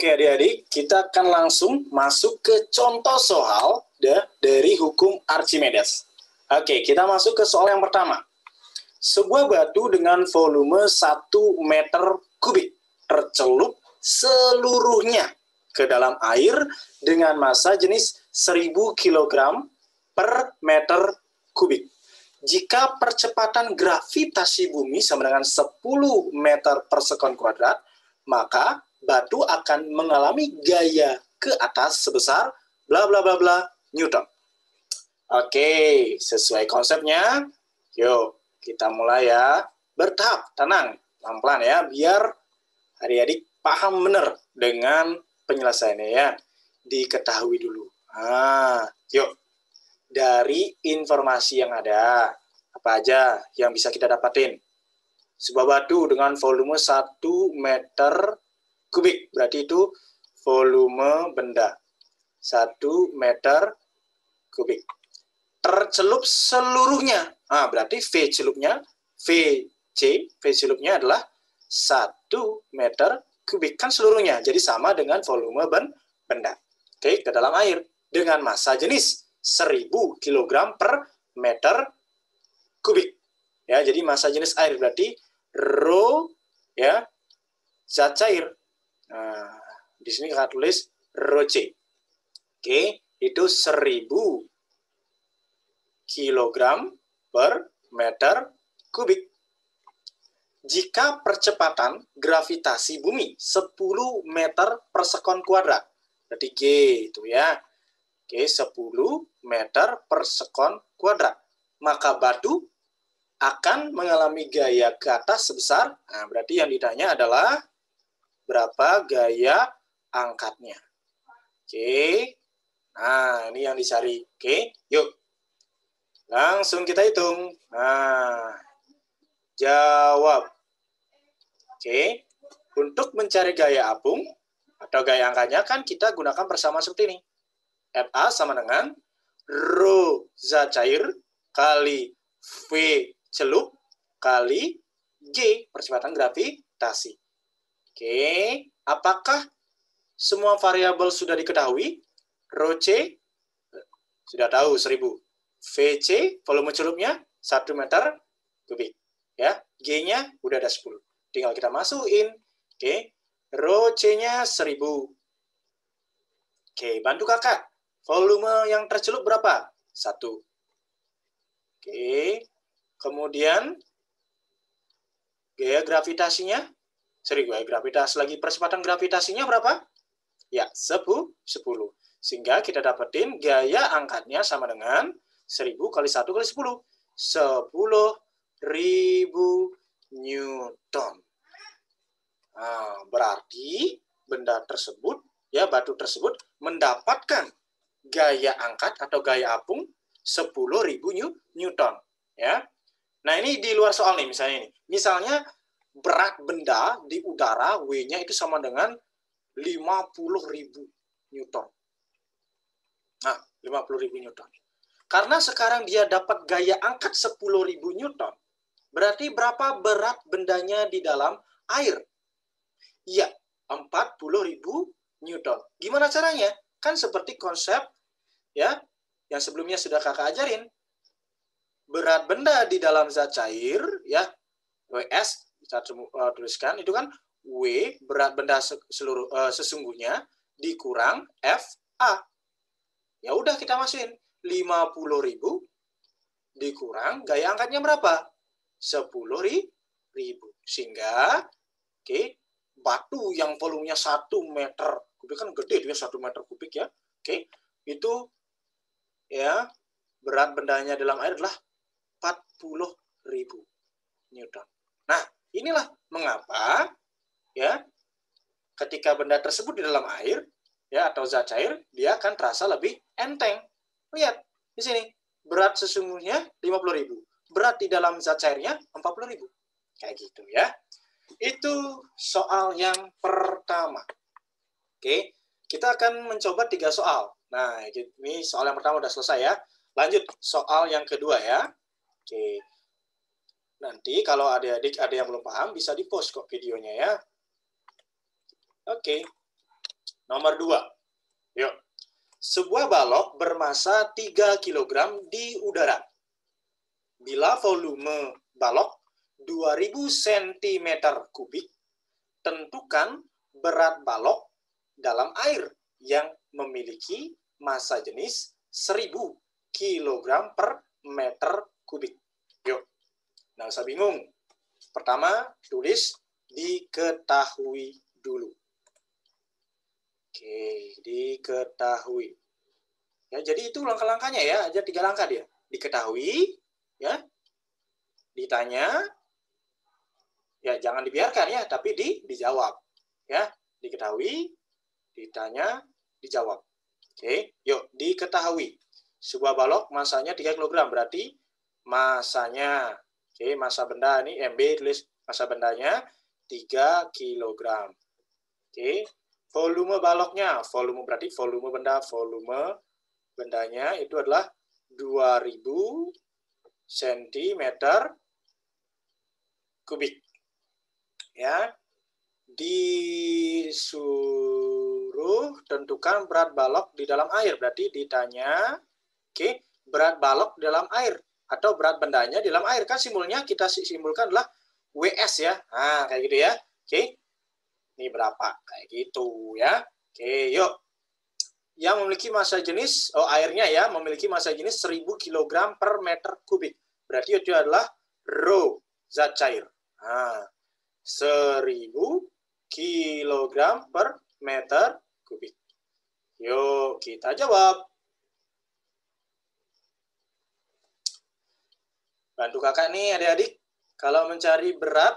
Oke adik-adik, kita akan langsung masuk ke contoh soal dari hukum Archimedes. Oke, kita masuk ke soal yang pertama. Sebuah batu dengan volume 1 meter kubik tercelup seluruhnya ke dalam air dengan massa jenis 1000 kg per meter kubik. Jika percepatan gravitasi bumi sama dengan 10 meter per sekon kuadrat, maka batu akan mengalami gaya ke atas sebesar bla bla bla bla Newton. Oke, sesuai konsepnya, yuk kita mulai ya. Bertahap, tenang, pelan-pelan ya, biar adik-adik paham benar dengan penyelesaiannya ya. Diketahui dulu. Yuk, dari informasi yang ada, apa aja yang bisa kita dapatin? Sebuah batu dengan volume 1 meter kubik, berarti itu volume benda 1 meter kubik tercelup seluruhnya. Berarti V celupnya adalah 1 meter kubik, kan seluruhnya, jadi sama dengan volume benda. Oke, ke dalam air dengan massa jenis 1000 kg per meter kubik ya, jadi massa jenis air berarti rho ya, zat cair. Di sini kita tulis rho C. Oke, itu 1000 kg per meter kubik. Jika percepatan gravitasi bumi 10 meter per sekon kuadrat, berarti G itu ya. Oke, 10 meter per sekon kuadrat. Maka batu akan mengalami gaya ke atas sebesar, berarti yang ditanya adalah berapa gaya angkatnya. Oke, nah ini yang dicari. Oke, yuk langsung kita hitung. Jawab. Oke, untuk mencari gaya apung atau gaya angkatnya kan kita gunakan persamaan seperti ini. FA sama dengan rho zat cair kali V celup kali G percepatan gravitasi. Oke, apakah semua variabel sudah diketahui? Rho C sudah tahu 1000. VC volume celupnya 1 meter kubik. Ya, G-nya udah ada 10. Tinggal kita masukin. Oke, rho C-nya 1000. Oke, bantu kakak. Volume yang tercelup berapa? 1. Oke, kemudian gaya gravitasinya 1000. Gaya gravitasi lagi, percepatan gravitasinya berapa? Ya, 10. Sehingga kita dapetin gaya angkatnya sama dengan 1000 kali 1 kali 10. 10.000 Newton. Berarti benda tersebut, ya batu tersebut mendapatkan gaya angkat atau gaya apung 10.000 Newton. Ya. Nah ini di luar soal nih misalnya ini. Misalnya berat benda di udara W-nya itu sama dengan 50.000 Newton. 50.000 Newton. Karena sekarang dia dapat gaya angkat 10.000 Newton, berarti berapa berat bendanya di dalam air? Ya, 40.000 Newton. Gimana caranya? Kan seperti konsep ya yang sebelumnya sudah kakak ajarin. Berat benda di dalam zat cair ya, WS kita tuliskan itu kan W berat benda sesungguhnya dikurang FA. Ya udah kita masukin 50.000 dikurang gaya angkatnya berapa? 10.000. Sehingga batu yang volumenya 1 meter kubik, kan gede dia 1 meter kubik ya. Itu ya berat bendanya dalam air adalah 40.000 Newton. Nah, inilah mengapa ya ketika benda tersebut di dalam air ya atau zat cair, dia akan terasa lebih enteng. Lihat di sini, berat sesungguhnya 50.000, berat di dalam zat cairnya 40.000. Kayak gitu ya. Itu soal yang pertama. Oke, kita akan mencoba 3 soal. Nah, ini soal yang pertama udah selesai ya. Lanjut soal yang kedua ya. Oke. Nanti kalau adik-adik ada yang belum paham bisa di-post kok videonya ya. Oke. Nomor 2. Yuk. Sebuah balok bermasa 3 kg di udara. Bila volume balok 2000 cm3, tentukan berat balok dalam air yang memiliki masa jenis 1000 kg per meter kubik. Yuk, nggak usah bingung. Pertama, tulis diketahui dulu. Oke, diketahui. Ya, jadi itu langkah-langkahnya ya, aja 3 langkah dia. Diketahui, ya, ditanya, ya jangan dibiarkan ya, tapi dijawab. Ya, diketahui, ditanya, dijawab. Oke, yuk diketahui. Sebuah balok masanya 3 kg, berarti masanya, oke, masa benda ini MB, tulis masa bendanya 3 kg. Oke, volume baloknya, volume berarti volume bendanya itu adalah 2000 cm3. Ya, disuruh tentukan berat balok di dalam air, berarti ditanya, oke, berat balok di dalam air atau berat bendanya di dalam air, kan simbolnya kita simbolkan adalah WS ya. Nah, kayak gitu ya. Oke. Ini berapa? Kayak gitu ya. Oke, yuk. Yang memiliki masa jenis, airnya ya, memiliki masa jenis 1000 kg per meter kubik. Berarti itu adalah rho, zat cair. Nah, 1000 kg per meter kubik. Yuk, kita jawab. Bantu kakak nih adik-adik. Kalau mencari berat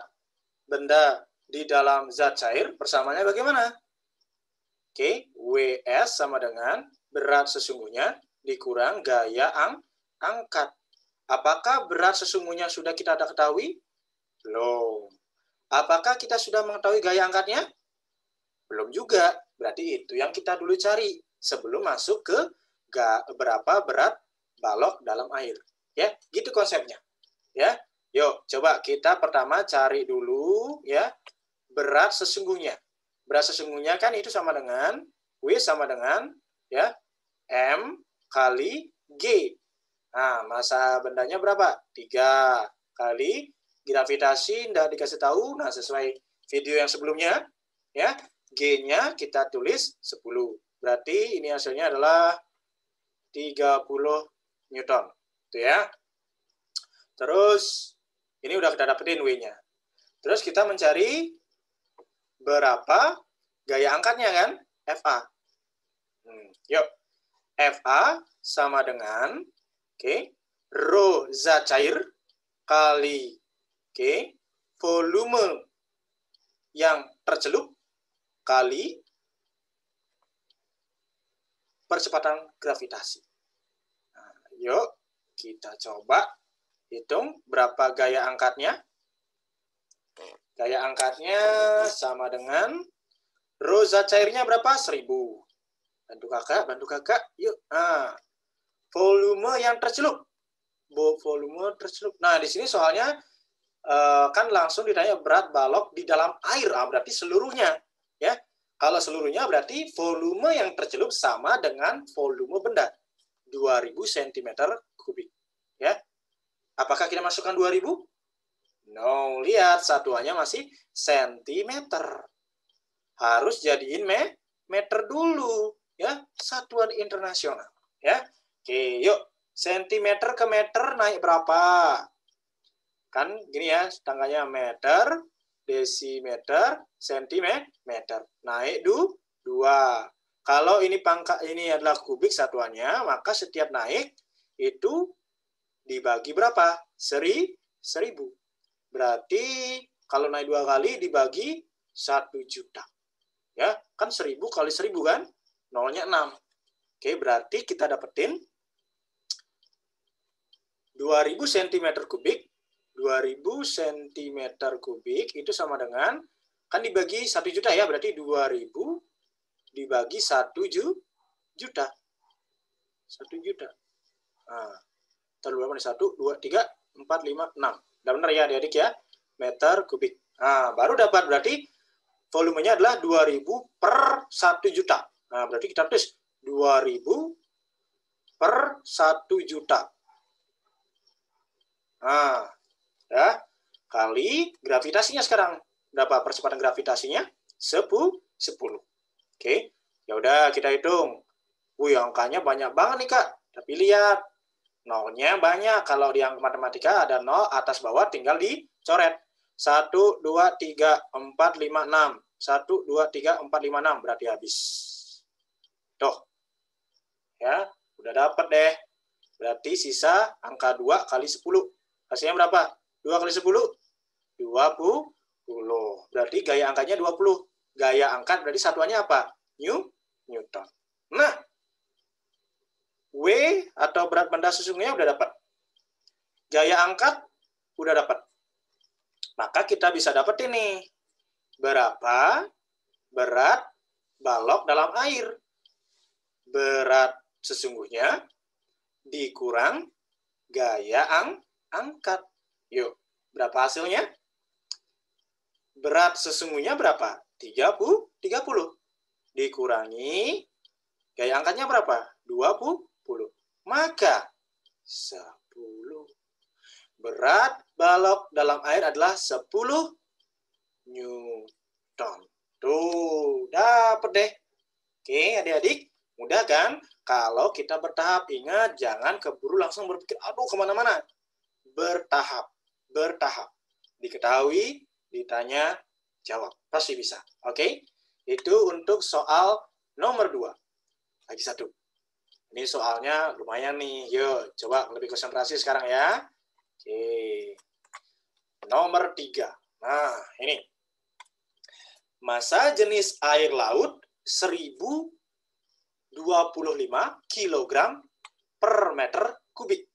benda di dalam zat cair, persamanya bagaimana? Oke, WS sama dengan berat sesungguhnya dikurang gaya angkat. Apakah berat sesungguhnya sudah kita ketahui? Belum. Apakah kita sudah mengetahui gaya angkatnya? Belum juga. Berarti itu yang kita dulu cari sebelum masuk ke berapa berat balok dalam air. Ya, gitu konsepnya. Ya, yuk coba kita pertama cari dulu ya berat sesungguhnya. Berat sesungguhnya kan itu sama dengan W sama dengan ya M kali G. Nah, masa bendanya berapa? 3 kali gravitasi tidak dikasih tahu. Nah, sesuai video yang sebelumnya ya, G-nya kita tulis 10. Berarti ini hasilnya adalah 30 Newton. Itu ya. Terus ini udah kita dapetin W-nya. Terus kita mencari berapa gaya angkatnya kan? FA. Yuk. FA sama dengan rho zat cair kali volume yang tercelup kali percepatan gravitasi. Nah, yuk kita coba hitung berapa gaya angkatnya. Gaya angkatnya sama dengan rho zat cairnya berapa? 1000. Bantu kakak, yuk. Nah, volume yang tercelup. Volume tercelup. Nah, di sini soalnya kan langsung ditanya berat balok di dalam air. Berarti seluruhnya. Ya. Kalau seluruhnya berarti volume yang tercelup sama dengan volume benda. 2000 cm3. Ya. Apakah kita masukkan 2000? No, lihat satuannya masih sentimeter. Harus jadiin meter dulu, ya, satuan internasional, ya. Oke, yuk. Sentimeter ke meter naik berapa? Kan gini ya, tanggalnya meter, desimeter, sentimeter. Naik 2. Kalau ini pangkat ini adalah kubik satuannya, maka setiap naik itu dibagi berapa? 1000. Berarti kalau naik 2 kali dibagi 1 juta. Ya, kan 1000 kali 1000 kan? Nolnya 6. Oke, berarti kita dapetin 2000 cm3. 2000 cm3 itu sama dengan, kan dibagi 1 juta ya, berarti 2000 dibagi 1 juta. 1 juta. Nah, terlalu berapa nih? 1, 2, 3, 4, 5, 6. Udah benar ya adik-adik ya? Meter kubik. Nah, baru dapat berarti volumenya adalah 2000 per 1 juta. Nah, berarti kita tulis 2000 per 1 juta. Nah, ya. Kali gravitasinya sekarang. Berapa percepatan gravitasinya? 10. Oke. Ya udah kita hitung. Wih, angkanya banyak banget nih, Kak. Tapi lihat, nolnya banyak. Kalau di angka matematika ada 0 atas bawah tinggal dicoret. 1, 2, 3, 4, 5, 6. 1, 2, 3, 4, 5, 6. Berarti habis. Tuh. Ya, udah dapat deh. Berarti sisa angka 2 kali 10. Hasilnya berapa? 2 kali 10? 20. Berarti gaya angkanya 20. Gaya angkat berarti satuannya apa? Newton. Nah, W atau berat benda sesungguhnya udah dapat. Gaya angkat udah dapat. Maka kita bisa dapat ini. Berapa berat balok dalam air? Berat sesungguhnya dikurang gaya angkat. Yuk, berapa hasilnya? Berat sesungguhnya berapa? 30. Dikurangi gaya angkatnya berapa? 20. Maka 10. Berat balok dalam air adalah 10 Newton. Tuh, dapat deh. Oke, adik-adik. Mudah kan? Kalau kita bertahap, ingat jangan keburu langsung berpikir, aduh kemana-mana. Bertahap. Diketahui, ditanya, jawab. Pasti bisa. Oke? Itu untuk soal nomor 2. Lagi satu. Ini soalnya lumayan nih. Yuk, coba lebih konsentrasi sekarang ya. Oke. Nomor 3. Nah, ini. Massa jenis air laut 1025 kg per meter kubik.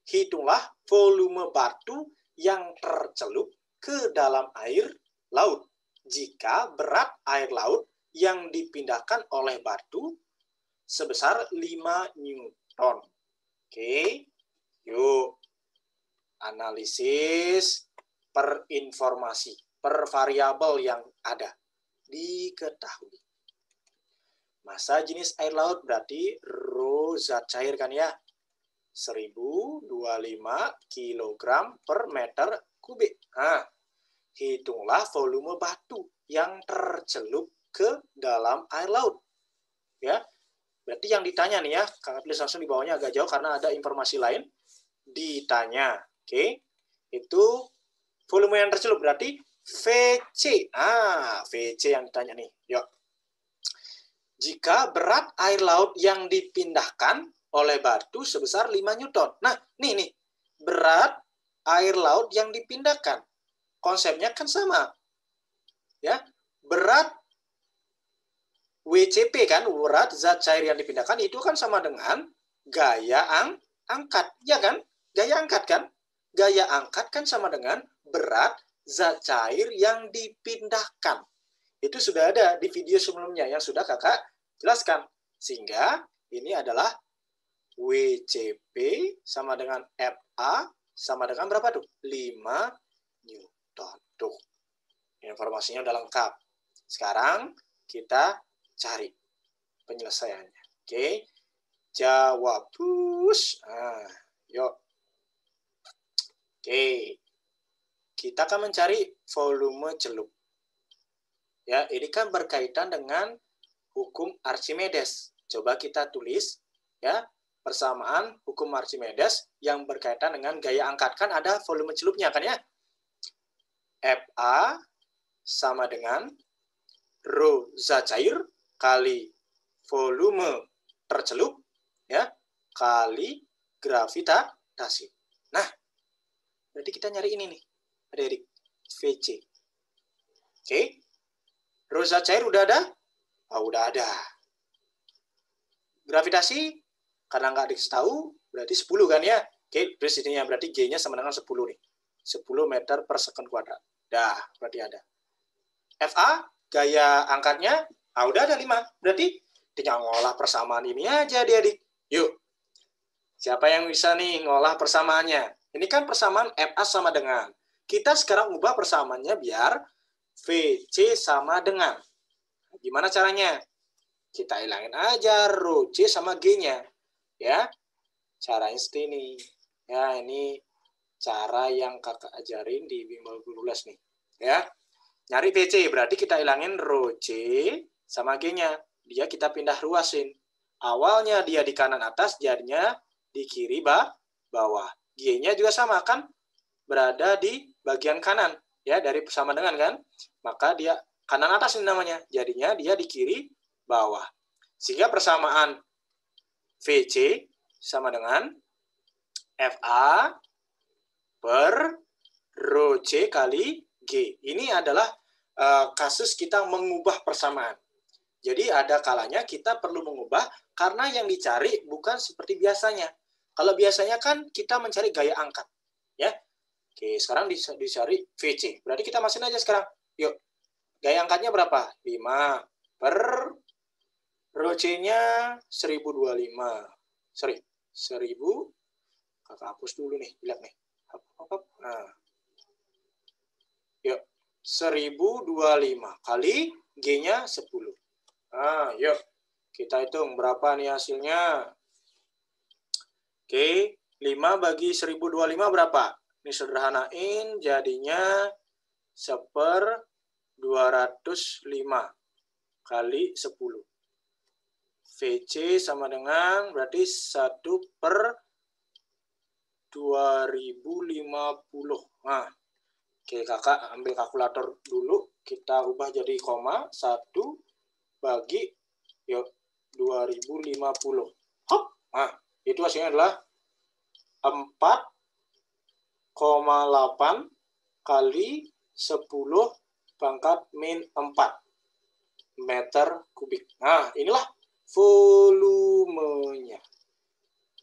Hitunglah volume batu yang tercelup ke dalam air laut jika berat air laut yang dipindahkan oleh batu sebesar 5 Newton. Oke, yuk. Analisis per informasi, per variabel yang ada. Diketahui. Massa jenis air laut berarti rho zat cair kan ya. 1025 kg per meter kubik. Nah, hitunglah volume batu yang tercelup ke dalam air laut. Ya, berarti yang ditanya nih ya, Kakak tulis langsung di bawahnya agak jauh karena ada informasi lain. Ditanya, oke? Itu volume yang tercelup berarti VC. VC yang ditanya nih. Yuk. Jika berat air laut yang dipindahkan oleh batu sebesar 5 Newton. Nah, nih. Berat air laut yang dipindahkan. Konsepnya kan sama. Ya. Berat WCP kan, berat zat cair yang dipindahkan itu kan sama dengan gaya angkat. Ya kan? Gaya angkat kan? Gaya angkat kan sama dengan berat zat cair yang dipindahkan. Itu sudah ada di video sebelumnya yang sudah kakak jelaskan. Sehingga ini adalah WCP sama dengan FA sama dengan berapa tuh? 5 Newton. Tuh. Informasinya udah lengkap. Sekarang kita cari penyelesaiannya. Oke. Jawab. Push. Yuk. Oke. Kita akan mencari volume celup. Ya, ini kan berkaitan dengan hukum Archimedes. Coba kita tulis ya, persamaan hukum Archimedes yang berkaitan dengan gaya angkat. Kan ada volume celupnya kan ya? FA sama dengan rho zat cair kali volume tercelup ya kali gravitasi. Nah, berarti kita nyari ini nih, adik-adik, VC. Oke. Rho zat cair udah ada? Udah ada. Gravitasi karena nggak dikasih tahu berarti 10 kan ya? Oke, terus ini ya berarti G-nya sama dengan 10 nih. 10 meter per second kuadrat. Dah, berarti ada. FA, gaya angkatnya, udah ada 5. Berarti tinggal ngolah persamaan ini aja adik-adik. Yuk. Siapa yang bisa nih ngolah persamaannya? Ini kan persamaan FA sama dengan. Kita sekarang ubah persamaannya biar VC sama dengan. Gimana caranya? Kita hilangin aja rho C sama G-nya. Ya, caranya seperti ini. Ya, ini cara yang kakak ajarin di bimbel guru les nih. Ya, nyari VC berarti kita hilangin rho C sama G-nya. Dia kita pindah ruasin. Awalnya dia di kanan atas, jadinya di kiri bawah. G-nya juga sama kan, berada di bagian kanan. Ya, dari sama dengan kan, maka dia kanan atas ini namanya. Jadinya dia di kiri bawah. Sehingga persamaan VC sama dengan FA per rho C kali G. Ini adalah kasus kita mengubah persamaan. Jadi ada kalanya kita perlu mengubah karena yang dicari bukan seperti biasanya. Kalau biasanya kan kita mencari gaya angkat. Ya. Oke, sekarang dicari VC. Berarti kita masukin aja sekarang. Yuk, gaya angkatnya berapa? 5 per rho C-nya 1025. Sorry, 1000. Kakak hapus dulu nih, lihat nih. Nah. Yuk, 1025 kali G-nya 10. Nah, yuk. Kita hitung berapa nih hasilnya. Oke, 5 bagi 1025 berapa? Ini sederhanain, jadinya 1/205 kali 10. VC sama dengan berarti 1/2050. Nah, oke, kakak ambil kalkulator dulu. Kita ubah jadi koma. 1 bagi yuk 2050. Hop. Nah, itu hasilnya adalah 4,8 kali 10 pangkat min 4 meter kubik. Nah, inilah volumenya.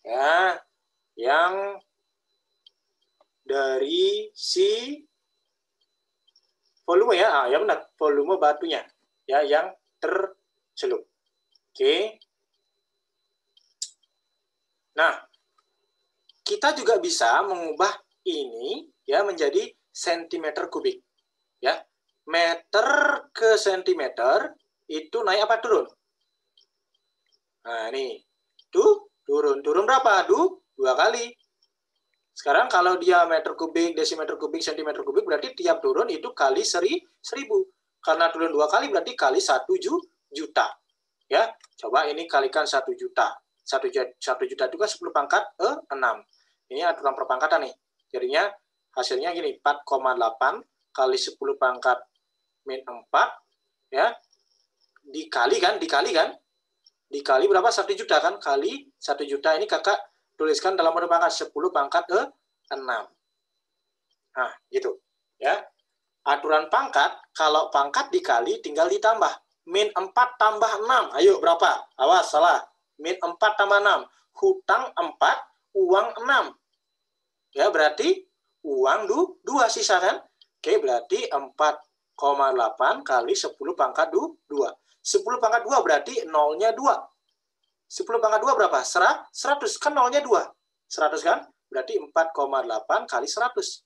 Ya, yang dari si volume ya, ya benar, volume batunya. Ya, yang tercelup. Oke. Nah, kita juga bisa mengubah ini ya menjadi sentimeter kubik. Ya, meter ke sentimeter itu naik apa turun? Nah, ini tuh turun berapa? 2 kali. Sekarang kalau dia meter kubik, desimeter kubik, sentimeter kubik berarti tiap turun itu kali 1000. Karena turun 2 kali berarti kali 1 juta. Ya, coba ini kalikan 1 juta. 1 juta itu kan 10 pangkat 6. Ini aturan perpangkatan nih. Jadinya hasilnya gini, 4,8 kali 10 pangkat min 4 ya. Dikali berapa? 1 juta kan? Kali 1 juta ini kakak tuliskan dalam mode pangkat 10 pangkat 6. Nah, gitu. Ya. Aturan pangkat, kalau pangkat dikali tinggal ditambah. Min 4 tambah 6. Ayo berapa? Awas, salah. Min 4 tambah 6. Hutang 4, uang 6. Ya, berarti uang 2 sisa kan? Oke, berarti 4,8 kali 10 pangkat 2. 10 pangkat 2 berarti nolnya 2. 10 pangkat 2 berapa? 100. Kan nolnya 2. 100 kan? Berarti 4,8 kali 100.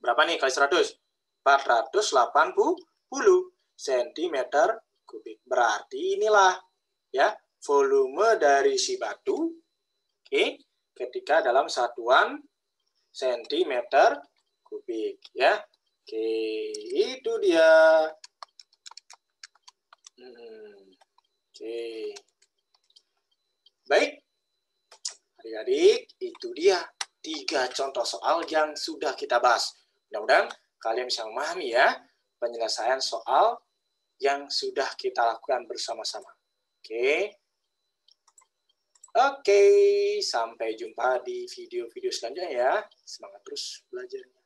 Berapa nih kali 100? 480 cm kubik. Berarti inilah ya volume dari si batu. Oke, ketika dalam satuan sentimeter kubik ya. Oke, itu dia. Oke. Baik. Adik-adik, itu dia 3 contoh soal yang sudah kita bahas. Mudah-mudahan kalian bisa memahami ya penyelesaian soal yang sudah kita lakukan bersama-sama. Oke. Oke, sampai jumpa di video-video selanjutnya ya. Semangat terus belajarnya.